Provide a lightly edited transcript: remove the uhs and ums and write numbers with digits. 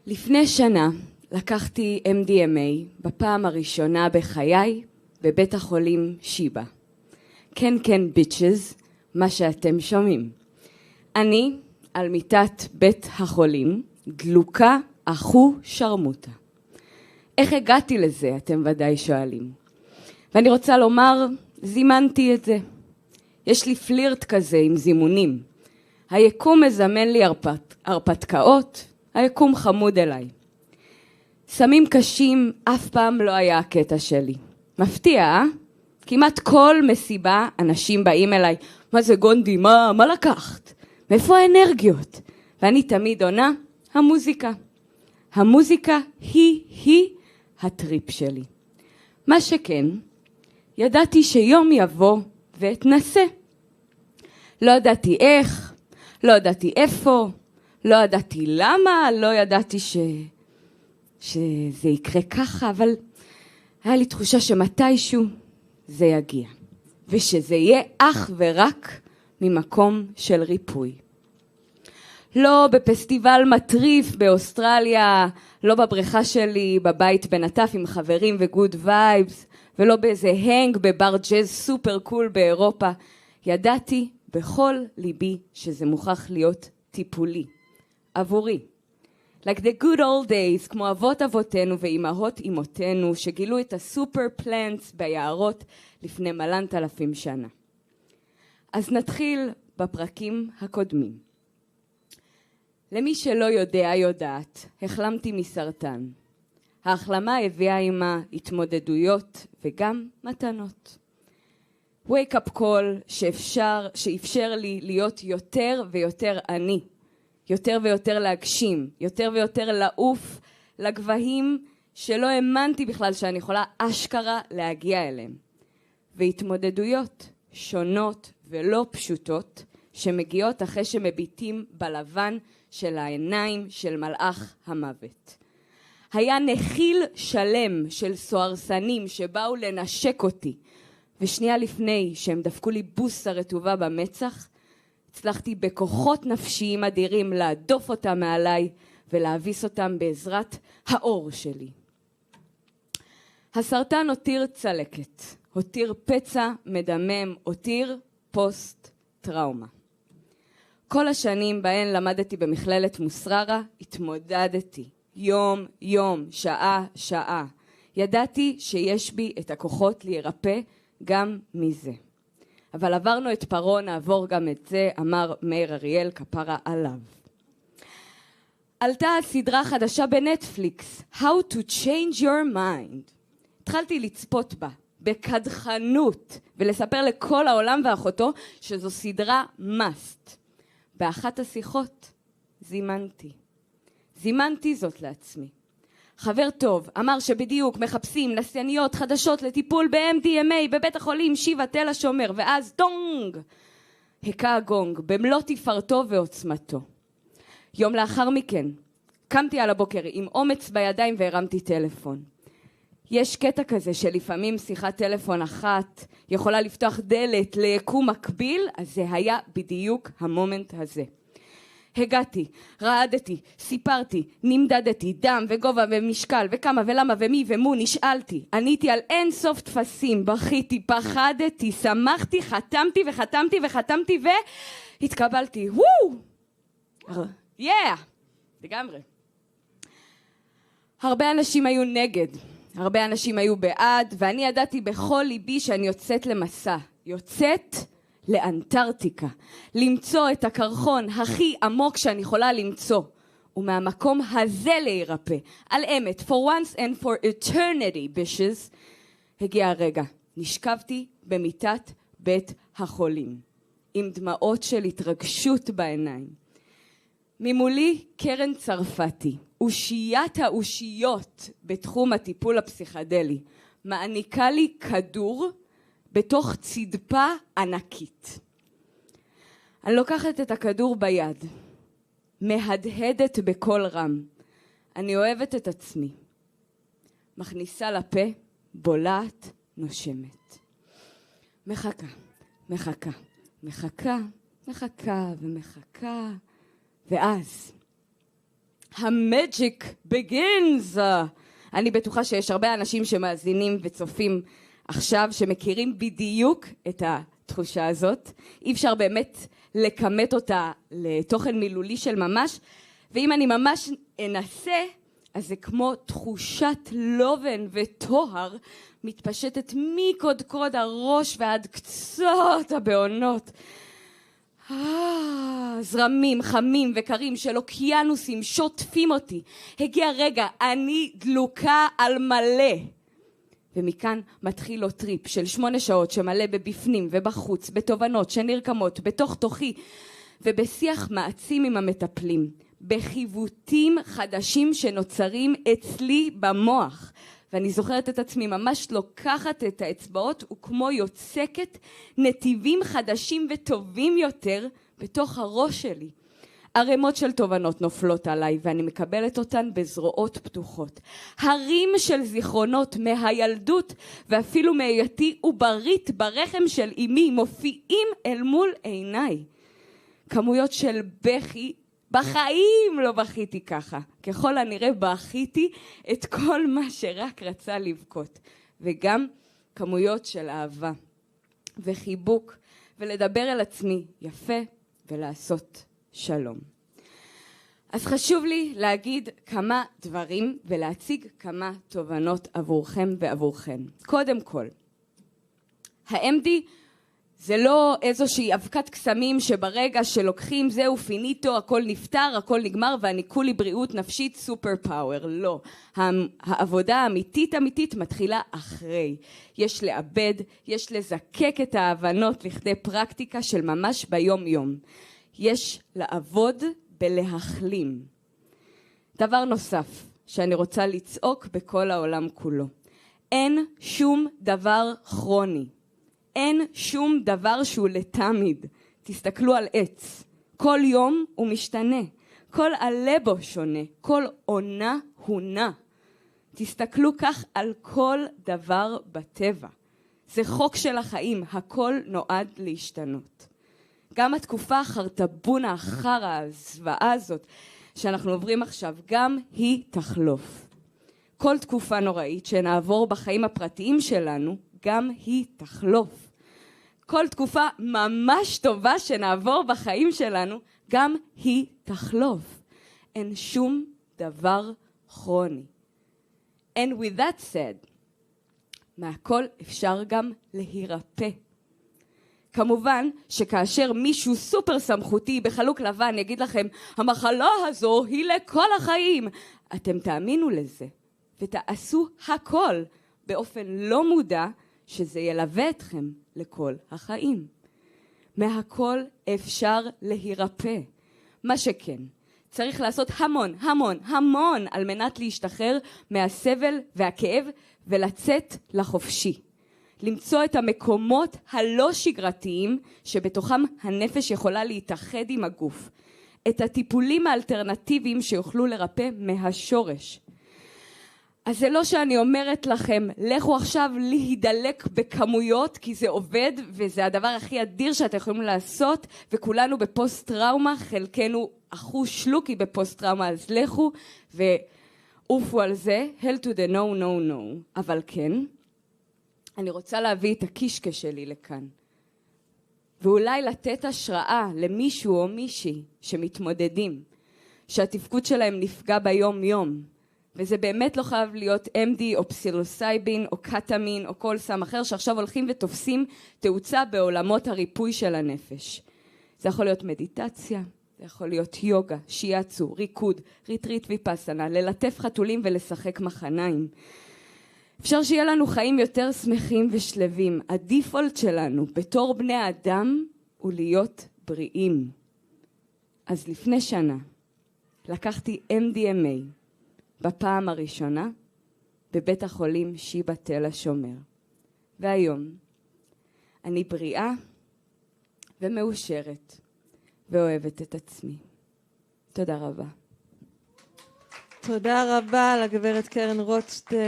לפני שנה לקחתי MDMA בפעם הראשונה בחיי בבית החולים שיבא. כן, כן, ביצ'ז, מה שאתם שומעים. אני על מיטת בית החולים, דלוקה אחו שרמוטה. איך הגעתי לזה, אתם ודאי שואלים. ואני רוצה לומר, זימנתי את זה. יש לי פלירט כזה עם זימונים. היקום מזמן לי הרפתקאות, היקום חמוד אליי. סמים קשים אף פעם לא היה הקטע שלי. מפתיע, אה? כמעט כל מסיבה אנשים באים אליי, מה זה גונדי, מה לקחת? מאיפה האנרגיות? ואני תמיד עונה, המוזיקה. המוזיקה היא הטריפ שלי. מה שכן, ידעתי שיום יבוא ואתנסה. לא ידעתי איך, לא ידעתי איפה, לא ידעתי למה, לא ידעתי שזה יקרה ככה, אבל היה לי תחושה שמתישהו זה יגיע. ושזה יהיה אך ורק ממקום של ריפוי. לא בפסטיבל מטריף באוסטרליה, לא בבריכה שלי בבית בנטף עם חברים וגוד וייבס, ולא באיזה הנג בבר ג'אז סופר קול באירופה. ידעתי בכל ליבי שזה מוכרח להיות טיפולי, עבורי. Like the good old days, כמו אבות אבותינו ואימהות אימותינו, שגילו את הסופר פלנטס ביערות לפני מלנת אלפים שנה. אז נתחיל בפרקים הקודמים. למי שלא יודע יודעת, החלמתי מסרטן. ההחלמה הביאה עימה התמודדויות וגם מתנות. wake up call שאפשר לי להיות יותר ויותר אני. יותר ויותר להגשים, יותר ויותר לעוף לגבהים שלא האמנתי בכלל שאני יכולה אשכרה להגיע אליהם. והתמודדויות שונות ולא פשוטות שמגיעות אחרי שמביטים בלבן של העיניים של מלאך המוות. היה נחיל שלם של סוהרסנים שבאו לנשק אותי, ושנייה לפני שהם דפקו לי בוסה רטובה במצח, הצלחתי בכוחות נפשיים אדירים להדוף אותם מעליי ולהביס אותם בעזרת האור שלי. הסרטן הותיר צלקת, הותיר פצע מדמם, הותיר פוסט טראומה. כל השנים בהן למדתי במכללת מוסררה, התמודדתי יום יום, שעה שעה. ידעתי שיש בי את הכוחות להירפא גם מזה. אבל עברנו את פרעה, נעבור גם את זה, אמר מאיר אריאל, כפרה עליו. עלתה סדרה חדשה בנטפליקס, How to Change Your Mind. התחלתי לצפות בה, בקדחנות, ולספר לכל העולם ואחותו שזו סדרה must. באחת השיחות זימנתי זאת לעצמי. חבר טוב אמר שבדיוק מחפשים נסעניות חדשות לטיפול ב-MDMA בבית החולים שיבא תל השומר, ואז דונג! הקה הגונג במלוא תפארתו ועוצמתו. יום לאחר מכן קמתי על הבוקר עם אומץ בידיים והרמתי טלפון. יש קטע כזה שלפעמים שיחת טלפון אחת יכולה לפתוח דלת ליקום מקביל, אז זה היה בדיוק המומנט הזה. הגעתי, רעדתי, סיפרתי, נמדדתי, דם וגובה ומשקל וכמה ולמה ומי ומו, נשאלתי, עניתי על אין סוף תפסים, בכיתי, פחדתי, שמחתי, חתמתי וחתמתי וחתמתי והתקבלתי. לגמרי. הרבה אנשים היו נגד, הרבה אנשים היו בעד, ואני ידעתי בכל ליבי שאני יוצאת למסע, יוצאת לאנטרקטיקה, למצוא את הקרחון הכי עמוק שאני יכולה למצוא, ומהמקום הזה להירפא, על אמת, for once and for eternity, bitches. הגיע הרגע, נשכבתי במיטת בית החולים, עם דמעות של התרגשות בעיניים. ממולי קרן צרפתי, אושיית האושיות בתחום הטיפול הפסיכדלי, מעניקה לי כדור בתוך צדפה ענקית. אני לוקחת את הכדור ביד, מהדהדת בקול רם. אני אוהבת את עצמי. מכניסה לפה, בולעת, נושמת. מחכה ומחכה, ואז המג'יק begins. אני בטוחה שיש הרבה אנשים שמאזינים וצופים עכשיו שמכירים בדיוק את התחושה הזאת. אי אפשר באמת לכמת אותה לתוכן מילולי של ממש, ואם אני ממש אנסה, אז זה כמו תחושת לובן וטוהר מתפשטת מקודקוד הראש ועד קצות הבעונות. זרמים חמים וקרים של אוקיינוסים שוטפים אותי. הגיע רגע, אני דלוקה על מלא. ומכאן מתחיל לו טריפ של 8 שעות שמלא בבפנים ובחוץ, בתובנות שנרקמות בתוך תוכי, ובשיח מעצים עם המטפלים, בחיווטים חדשים שנוצרים אצלי במוח. ואני זוכרת את עצמי ממש לוקחת את האצבעות וכמו יוצקת נתיבים חדשים וטובים יותר בתוך הראש שלי. ערימות של תובנות נופלות עליי ואני מקבלת אותן בזרועות פתוחות. הרים של זיכרונות מהילדות ואפילו מהיותי עוברית ברחם של אמי מופיעים אל מול עיניי. כמויות של בכי, בחיים לא בכיתי ככה. ככל הנראה בכיתי את כל מה שרק רצה לבכות. וגם כמויות של אהבה וחיבוק ולדבר אל עצמי יפה ולעשות שלום. אז חשוב לי להגיד כמה דברים ולהציג כמה תובנות עבורכם ועבורכם. קודם כל, ה-MD זה לא איזושהי אבקת קסמים שברגע שלוקחים זהו פיניטו, הכל נפטר, הכל נגמר ואני כולי בריאות נפשית סופר פאוור. לא. העבודה האמיתית מתחילה אחרי. יש לאבד, יש לזקק את ההבנות לכדי פרקטיקה של ממש ביום יום. יש לעבוד בלהחלים. דבר נוסף שאני רוצה לצעוק בכל העולם כולו. אין שום דבר כרוני. אין שום דבר שהוא לתמיד. תסתכלו על עץ. כל יום הוא משתנה. כל עלה בו שונה. כל עונה הוא נע. תסתכלו כך על כל דבר בטבע. זה חוק של החיים. הכל נועד להשתנות. גם התקופה החרטבונה החרה, הזוועה הזאת שאנחנו עוברים עכשיו, גם היא תחלוף. כל תקופה נוראית שנעבור בחיים הפרטיים שלנו, גם היא תחלוף. כל תקופה ממש טובה שנעבור בחיים שלנו, גם היא תחלוף. אין שום דבר כרוני. And with that said, מהכל אפשר גם להירפא. כמובן שכאשר מישהו סופר סמכותי בחלוק לבן יגיד לכם, המחלה הזו היא לכל החיים, אתם תאמינו לזה ותעשו הכל באופן לא מודע שזה ילווה אתכם לכל החיים. מהכל אפשר להירפא. מה שכן, צריך לעשות המון על מנת להשתחרר מהסבל והכאב ולצאת לחופשי. למצוא את המקומות הלא שגרתיים שבתוכם הנפש יכולה להתאחד עם הגוף. את הטיפולים האלטרנטיביים שיוכלו לרפא מהשורש. אז זה לא שאני אומרת לכם, לכו עכשיו להידלק בכמויות, כי זה עובד, וזה הדבר הכי אדיר שאתם יכולים לעשות, וכולנו בפוסט טראומה, חלקנו אחו שלוקי בפוסט טראומה, אז לכו ועופו על זה, hell to the no. אבל כן, אני רוצה להביא את הקישקע שלי לכאן, ואולי לתת השראה למישהו או מישהי שמתמודדים, שהתפקוד שלהם נפגע ביום יום, וזה באמת לא חייב להיות MD או פסילוסייבין או קטמין או כל סם אחר שעכשיו הולכים ותופסים תאוצה בעולמות הריפוי של הנפש. זה יכול להיות מדיטציה, זה יכול להיות יוגה, שיאצו, ריקוד, ריטריט ויפסנה, ללטף חתולים ולשחק מחניים. אפשר שיהיה לנו חיים יותר שמחים ושלווים. הדיפולט שלנו בתור בני האדם הוא להיות בריאים. אז לפני שנה לקחתי MDMA בפעם הראשונה בבית החולים שיבא תל השומר. והיום אני בריאה ומאושרת ואוהבת את עצמי. תודה רבה. תודה רבה לגברת קרן רוטשטיין.